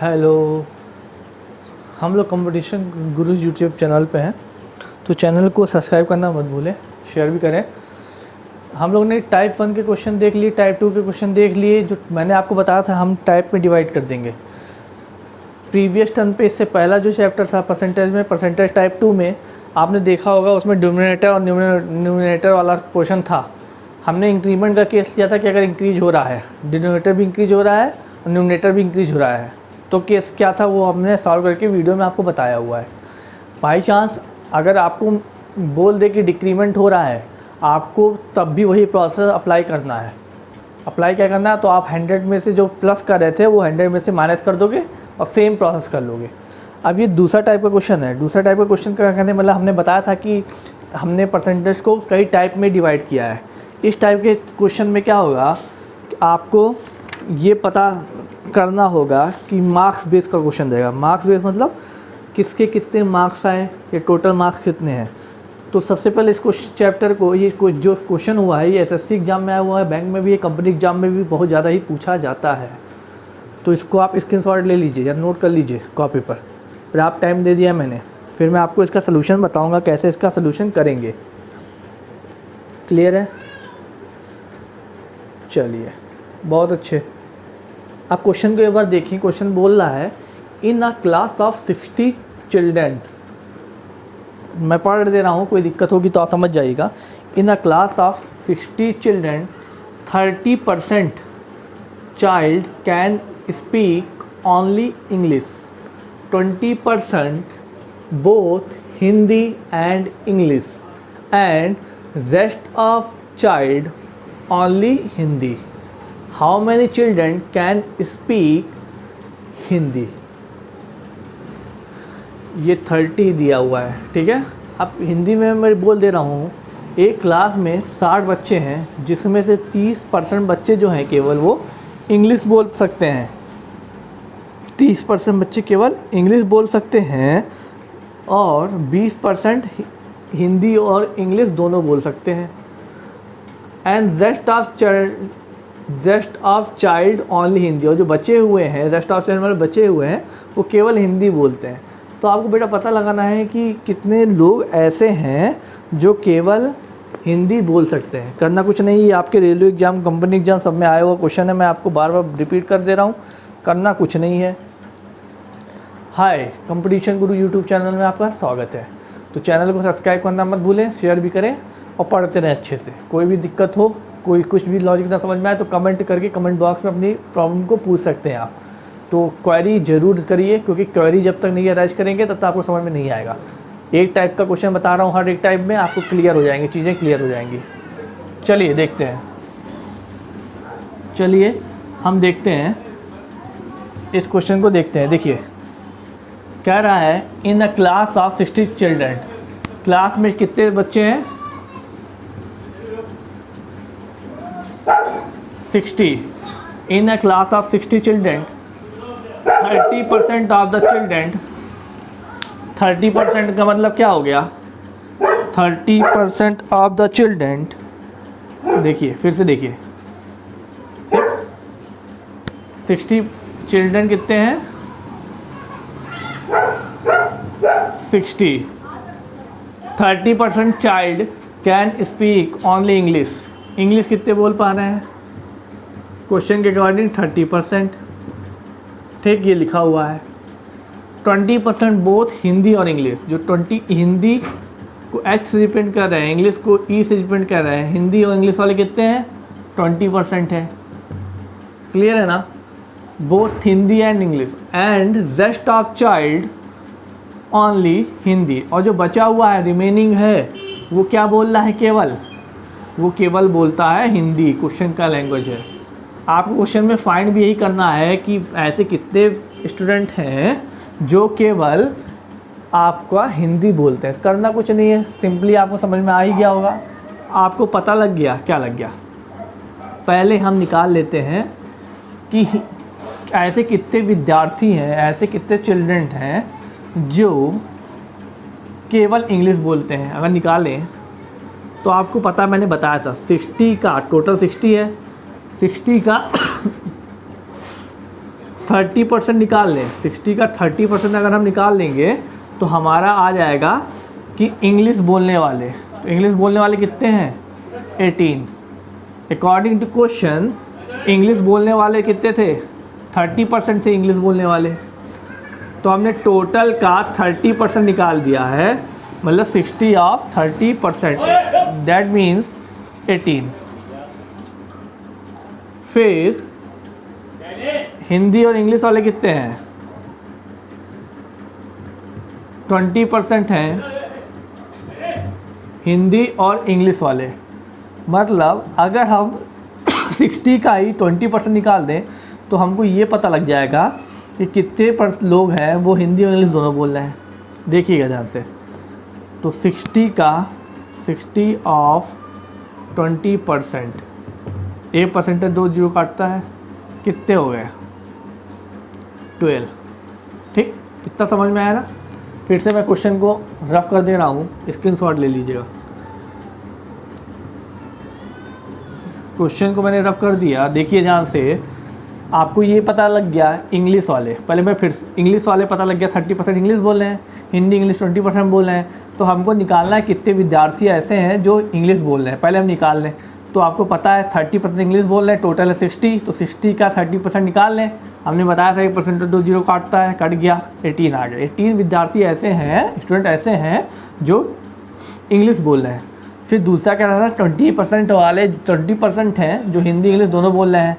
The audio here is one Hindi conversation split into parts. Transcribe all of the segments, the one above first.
हेलो, हम लोग कंपटीशन गुरुज यूट्यूब चैनल पे हैं, तो चैनल को सब्सक्राइब करना मत भूलें, शेयर भी करें। हम लोग ने टाइप 1 के क्वेश्चन देख लिए, टाइप 2 के क्वेश्चन देख लिए। जो मैंने आपको बताया था हम टाइप में डिवाइड कर देंगे। प्रीवियस टर्म पे इससे पहला जो चैप्टर था परसेंटेज में, परसेंटेज टाइप 2 में आपने देखा होगा, उसमें डिनोमिनेटर और न्यूमरेटर वाला क्वेश्चन था। हमने इंक्रीमेंट का केस किया था कि अगर इंक्रीज हो रहा है, डिनोमिनेटर भी इंक्रीज हो रहा है और न्यूमरेटर भी इंक्रीज हो रहा है, तो केस क्या था वो हमने सॉल्व करके वीडियो में आपको बताया हुआ है। बाई चांस अगर आपको बोल दे कि डिक्रीमेंट हो रहा है, आपको तब भी वही प्रोसेस अप्लाई करना है। अप्लाई क्या करना है, तो आप 100 में से जो प्लस कर रहे थे वो 100 में से माइनस कर दोगे और सेम प्रोसेस कर लोगे। अब ये दूसरा टाइप का क्वेश्चन है। दूसरा टाइप का क्वेश्चन का करने मतलब हमने बताया था कि हमने परसेंटेज को कई टाइप में डिवाइड किया है। इस टाइप के क्वेश्चन में क्या होगा कि आपको ये पता करना होगा कि मार्क्स बेस का क्वेश्चन देगा। मार्क्स बेस मतलब किसके कितने मार्क्स आए, ये टोटल मार्क्स कितने हैं। तो सबसे पहले इसको चैप्टर को ये जो क्वेश्चन हुआ है, ये एसएससी एग्ज़ाम में आया हुआ है, बैंक में भी, कंपनी एग्ज़ाम में भी बहुत ज़्यादा ही पूछा जाता है। तो इसको आप स्क्रीनशॉट ले लीजिए या नोट कर लीजिए कॉपी पर। फिर आप टाइम दे दिया मैंने, फिर मैं आपको इसका सलूशन बताऊंगा कैसे इसका सलूशन करेंगे। क्लियर है? चलिए, बहुत अच्छे। आप क्वेश्चन को एक बार देखिए। क्वेश्चन बोल रहा है in a class of 60 children's. मैं पढ़ दे रहा हूँ, कोई दिक्कत होगी तो आप समझ जाइएगा। In a class of 60 children 30% child can speak only English, 20% both Hindi and English, and rest of child only Hindi. How many children can speak Hindi? ये 30 दिया हुआ है, ठीक है। अब हिंदी में मैं बोल दे रहा हूँ, एक क्लास में 60 बच्चे हैं, जिसमें से 30% बच्चे जो हैं केवल वो इंग्लिश बोल सकते हैं। 30% बच्चे केवल इंग्लिश बोल सकते हैं और 20% हिंदी और इंग्लिश दोनों बोल सकते हैं। And rest of child only Hindi. और जो बचे हुए हैं, रेस्ट ऑफ चाइल्ड मतलब बचे हुए हैं, वो केवल हिंदी बोलते हैं। तो आपको बेटा पता लगाना है कि कितने लोग ऐसे हैं जो केवल हिंदी बोल सकते हैं। करना कुछ नहीं, ये आपके रेलवे एग्ज़ाम, कंपनी एग्ज़ाम सब में आया हुआ क्वेश्चन है। मैं आपको बार बार रिपीट कर दे रहा हूँ, करना कुछ नहीं है। हाय, कंपटीशन गुरु यूट्यूब चैनल में आपका स्वागत है। तो चैनल को सब्सक्राइब करना मत भूलें, शेयर भी करें और पढ़ते रहें अच्छे से। कोई भी दिक्कत हो, कोई कुछ भी लॉजिक ना समझ में आए तो कमेंट करके कमेंट बॉक्स में अपनी प्रॉब्लम को पूछ सकते हैं आप। तो क्वेरी ज़रूर करिए, क्योंकि क्वेरी जब तक नहीं अरेंज करेंगे तब तक आपको समझ में नहीं आएगा। एक टाइप का क्वेश्चन बता रहा हूँ, हर एक टाइप में आपको क्लियर हो जाएंगी, चीज़ें क्लियर हो जाएंगी। चलिए देखते हैं, चलिए हम देखते हैं इस क्वेश्चन को देखते हैं। देखिए कह रहा है in a class of 60 children. Class में कितने बच्चे हैं? 60। In a class of 60 children 30% of the children. 30% का मतलब क्या हो गया? 30% ऑफ द चिल्ड्रन। देखिए फिर से देखिए, 60 चिल्ड्रन कितने हैं? 60। 30% child can speak only English. English कितने बोल पा रहे हैं? क्वेश्चन के अकॉर्डिंग 30%, ठीक, ये लिखा हुआ है। 20% बोथ हिंदी और इंग्लिश। जो 20 हिंदी को एच से रिप्रेजेंट कर रहे हैं, इंग्लिश को ई से रिप्रेजेंट कर रहे हैं, हिंदी और इंग्लिश वाले कितने हैं? 20% है। क्लियर है ना? Both Hindi and English. And rest of child only Hindi. और जो बचा हुआ है, रिमेनिंग है, वो क्या बोल रहा है? केवल, वो केवल बोलता है हिंदी। क्वेश्चन का लैंग्वेज है। आपको क्वेश्चन में फाइंड भी यही करना है कि ऐसे कितने स्टूडेंट हैं जो केवल आपका हिंदी बोलते हैं। करना कुछ नहीं है, सिंपली आपको समझ में आ ही गया होगा। आपको पता लग गया, क्या लग गया? पहले हम निकाल लेते हैं कि ऐसे कितने विद्यार्थी हैं, ऐसे कितने चिल्ड्रन हैं जो केवल इंग्लिश बोलते हैं। अगर निकालें तो आपको पता, मैंने बताया था 60 का टोटल 60 है, 60 का 30% निकाल लें, 60 का 30% अगर हम निकाल लेंगे तो हमारा आ जाएगा कि इंग्लिश बोलने वाले, तो इंग्लिश बोलने वाले कितने हैं 18। अकॉर्डिंग टू क्वेश्चन इंग्लिश बोलने वाले कितने थे 30% थे इंग्लिश बोलने वाले, तो हमने टोटल का 30% निकाल दिया है, मतलब 60 ऑफ 30%, दैट मीन्स 18। फिर हिंदी और इंग्लिश वाले कितने हैं 20% हैं हिंदी और इंग्लिश वाले, मतलब अगर हम 60 का ही 20% निकाल दें तो हमको ये पता लग जाएगा कि कितने लोग हैं वो हिंदी और इंग्लिश दोनों बोल रहे हैं। देखिएगा ध्यान से, तो 60 का 60 ऑफ 20%, 1% 2 जीरो काटता है, कितने हो गए 12। ठीक, इतना समझ में आया ना। फिर से मैं क्वेश्चन को रफ कर दे रहा हूँ, स्क्रीनशॉट ले लीजिएगा। क्वेश्चन को मैंने रफ कर दिया, देखिए ध्यान से, आपको ये पता लग गया इंग्लिश वाले, पहले मैं फिर इंग्लिश वाले पता लग गया 30% इंग्लिश बोल रहे हैं, हिंदी इंग्लिश 20% बोल रहे हैं, तो हमको निकालना है कितने विद्यार्थी ऐसे हैं जो इंग्लिश बोल रहे हैं, पहले हम निकाल लें। तो आपको पता है 30% इंग्लिश बोल रहे हैं, टोटल है 60, तो 60 का 30% निकाल लें। हमने बताया था 1% 2 जीरो काटता है, कट गया, 18 आ गया। 18 विद्यार्थी ऐसे हैं, स्टूडेंट ऐसे हैं जो इंग्लिश बोल रहे हैं। फिर दूसरा क्या रहा था 20% वाले 20% हैं जो हिंदी इंग्लिश दोनों बोल रहे हैं।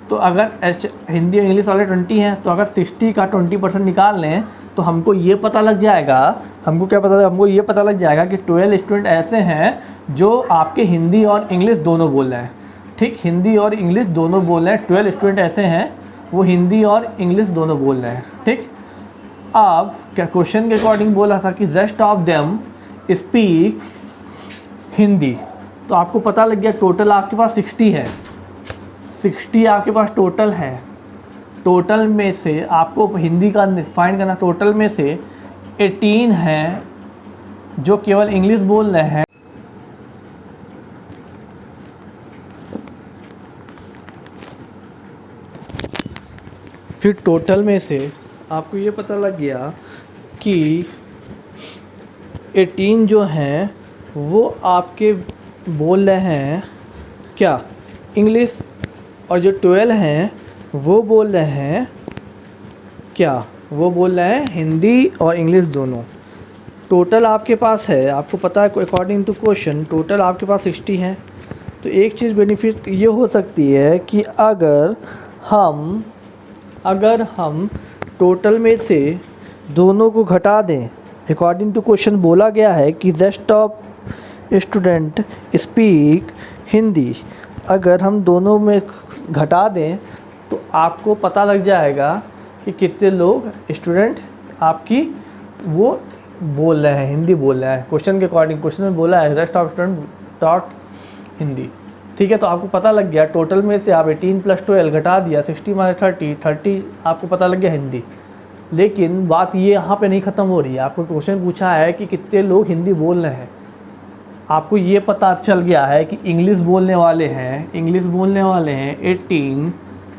तो अगर हिंदी और इंग्लिश वाले 20 हैं, तो अगर 60 का 20% निकाल लें तो हमको ये पता लग जाएगा, हमको क्या पता, हमको ये पता लग जाएगा कि 12 स्टूडेंट ऐसे हैं जो आपके हिंदी और इंग्लिश दोनों बोल रहे हैं। ठीक, हिंदी और इंग्लिश दोनों बोल रहे हैं, 12 स्टूडेंट ऐसे हैं वो हिंदी और इंग्लिश दोनों बोल रहे हैं। ठीक, अब क्या क्वेश्चन के अकॉर्डिंग बोला था कि rest of them speak Hindi, तो आपको पता लग गया टोटल आपके पास 60 है, 60 आपके पास टोटल है। टोटल में से आपको हिंदी का फाइंड करना, टोटल में से 18 हैं जो केवल इंग्लिश बोल रहे हैं, फिर टोटल में से आपको ये पता लग गया कि 18 जो हैं वो आपके बोल रहे हैं क्या इंग्लिश, और जो 12 हैं वो बोल रहे हैं क्या, वो बोल रहे हैं हिंदी और इंग्लिश दोनों। टोटल आपके पास है, आपको पता है अकॉर्डिंग टू क्वेश्चन टोटल आपके पास 60 हैं। तो एक चीज़ बेनिफिट ये हो सकती है कि अगर हम टोटल में से दोनों को घटा दें, अकॉर्डिंग टू क्वेश्चन बोला गया है कि rest of student speak Hindi, अगर हम दोनों में घटा दें तो आपको पता लग जाएगा कि कितने लोग स्टूडेंट आपकी वो बोल रहे हैं, हिंदी बोल रहे हैं। क्वेश्चन के अकॉर्डिंग, क्वेश्चन में बोला है rest of student dot Hindi. ठीक है, तो आपको पता लग गया टोटल में से आप 18 + 12 घटा दिया, 60 - 30 आपको पता लग गया हिंदी। लेकिन बात ये यहाँ पे नहीं ख़त्म हो रही है, आपको क्वेश्चन पूछा है कि कितने लोग हिंदी बोल रहे हैं, आपको ये पता चल गया है कि इंग्लिश बोलने वाले हैं, 18।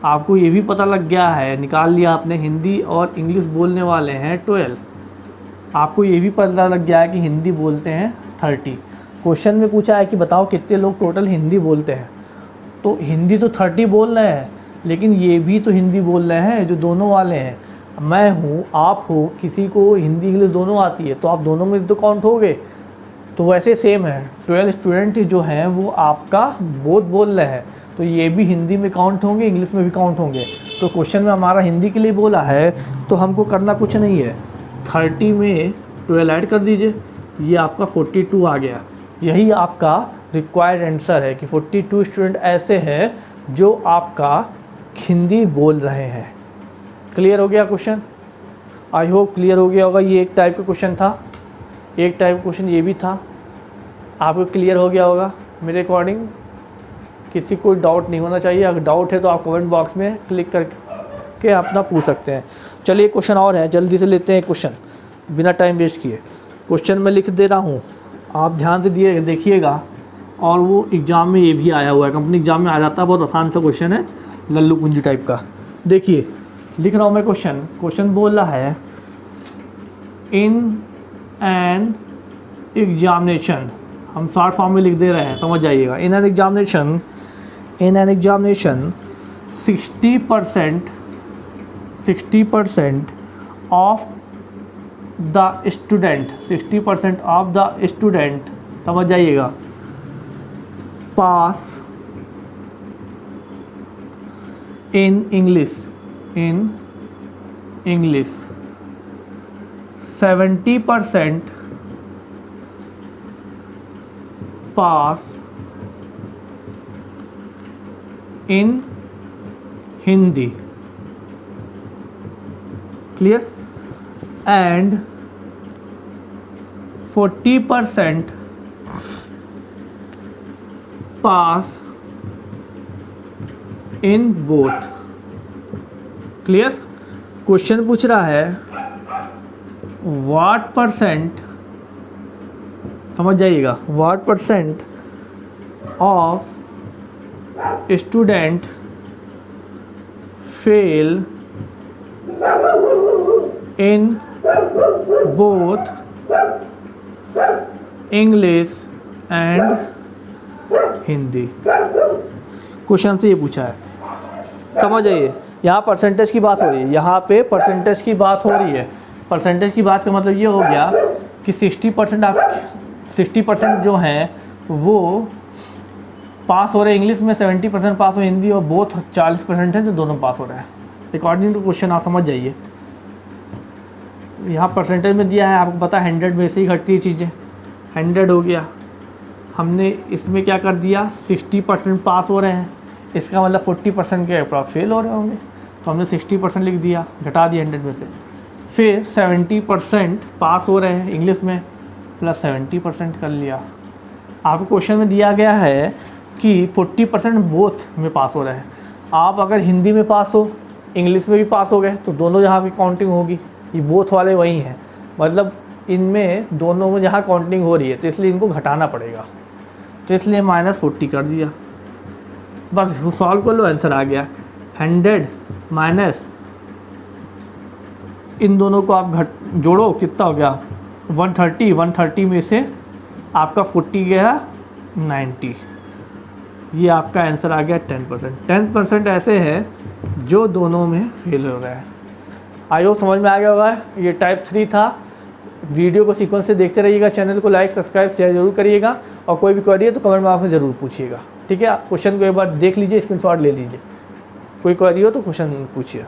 आपको ये भी पता लग गया है, निकाल लिया आपने, हिंदी और इंग्लिश बोलने वाले हैं 12। आपको ये भी पता लग गया है कि हिंदी बोलते हैं 30। क्वेश्चन में पूछा है कि बताओ कितने लोग टोटल हिंदी बोलते हैं, तो हिंदी तो 30 बोल रहे हैं, लेकिन ये भी तो हिंदी बोल रहे हैं जो दोनों वाले हैं। मैं हूँ, आप हो, किसी को हिंदी इंग्लिश दोनों आती है तो आप दोनों में तो काउंट हो गए। तो वैसे सेम है, 12 स्टूडेंट जो हैं वो आपका बोथ बोल रहे हैं, तो ये भी हिंदी में काउंट होंगे, इंग्लिश में भी काउंट होंगे। तो क्वेश्चन में हमारा हिंदी के लिए बोला है, तो हमको करना कुछ नहीं है, 30 में 12 ऐड कर दीजिए, ये आपका 42 आ गया। यही आपका रिक्वायर्ड आंसर है कि 42 स्टूडेंट ऐसे हैं जो आपका हिंदी बोल रहे हैं। क्लियर हो गया क्वेश्चन? आई होप क्लियर हो गया होगा। ये एक टाइप का क्वेश्चन था, एक टाइप का क्वेश्चन ये भी था, आपको क्लियर हो गया होगा मेरे अकॉर्डिंग। किसी को डाउट नहीं होना चाहिए, अगर डाउट है तो आप कमेंट बॉक्स में क्लिक करके अपना पूछ सकते हैं। चलिए क्वेश्चन और है, जल्दी से लेते हैं क्वेश्चन बिना टाइम वेस्ट किए। क्वेश्चन मैं लिख दे रहा हूँ, आप ध्यान से देखिएगा, और वो एग्ज़ाम में ये भी आया हुआ है, कंपनी एग्ज़ाम में आ जाता है, बहुत आसान सा क्वेश्चन है, लल्लू कुंजी टाइप का। देखिए लिख रहा हूँ मैं क्वेश्चन बोल रहा है इन एन एग्जामिनेशन, हम शॉर्ट फॉर्म में लिख दे रहे हैं, समझ जाइएगा। In an examination 60% of the student, समझ जाइएगा, pass in English 70% pass in Hindi, clear, and 40% pass in both, clear. Question पूछ रहा है व्हाट परसेंट, समझ जाइएगा, what percent of student fail in both English and Hindi. Question से ये पूछा है, समझ जाइए। यहाँ परसेंटेज की बात हो रही है, यहाँ पे परसेंटेज की बात हो रही है। परसेंटेज की बात का मतलब ये हो गया कि 60% जो हैं वो पास हो रहे हैं इंग्लिश में, 70% पास हो हिंदी, और बोथ 40% हैं जो दोनों पास हो रहे हैं। अकॉर्डिंग टू क्वेश्चन आप समझ जाइए। यहाँ परसेंटेज में दिया है, आपको पता है 100 में से ही घटती है चीज़ें। 100 हो गया, हमने इसमें क्या कर दिया, 60% पास हो रहे हैं, इसका मतलब 40% के अप्रॉक्स फेल हो रहे होंगे, तो हमने 60% लिख दिया, घटा दिया 100 में से। फिर 70% पास हो रहे हैं इंग्लिश में, प्लस 70% कर लिया। आपको क्वेश्चन में दिया गया है कि 40% बोथ में पास हो रहे हैं। आप अगर हिंदी में पास हो, इंग्लिश में भी पास हो गए, तो दोनों जहाँ की काउंटिंग होगी, ये बोथ वाले वही हैं, मतलब इनमें दोनों में जहाँ काउंटिंग हो रही है, तो इसलिए इनको घटाना पड़ेगा, तो इसलिए -40 कर दिया। बस इसको सॉल्व कर लो, आंसर आ गया। 100 माइनस इन दोनों को आप जोड़ो, कितना हो गया 130 में से आपका 40 गया 90, ये आपका आंसर आ गया 10%। ऐसे हैं जो दोनों में फेल हो रहा है। आई होप समझ में आ गया होगा। ये टाइप 3 था। वीडियो को सीक्वेंस से देखते रहिएगा, चैनल को लाइक सब्सक्राइब शेयर जरूर करिएगा, और कोई भी क्वेरी है तो कमेंट बॉक्स में ज़रूर पूछिएगा, ठीक है। क्वेश्चन को एक बार देख लीजिए, स्क्रीनशॉट ले लीजिए, कोई क्वेरी हो तो क्वेश्चन पूछिए।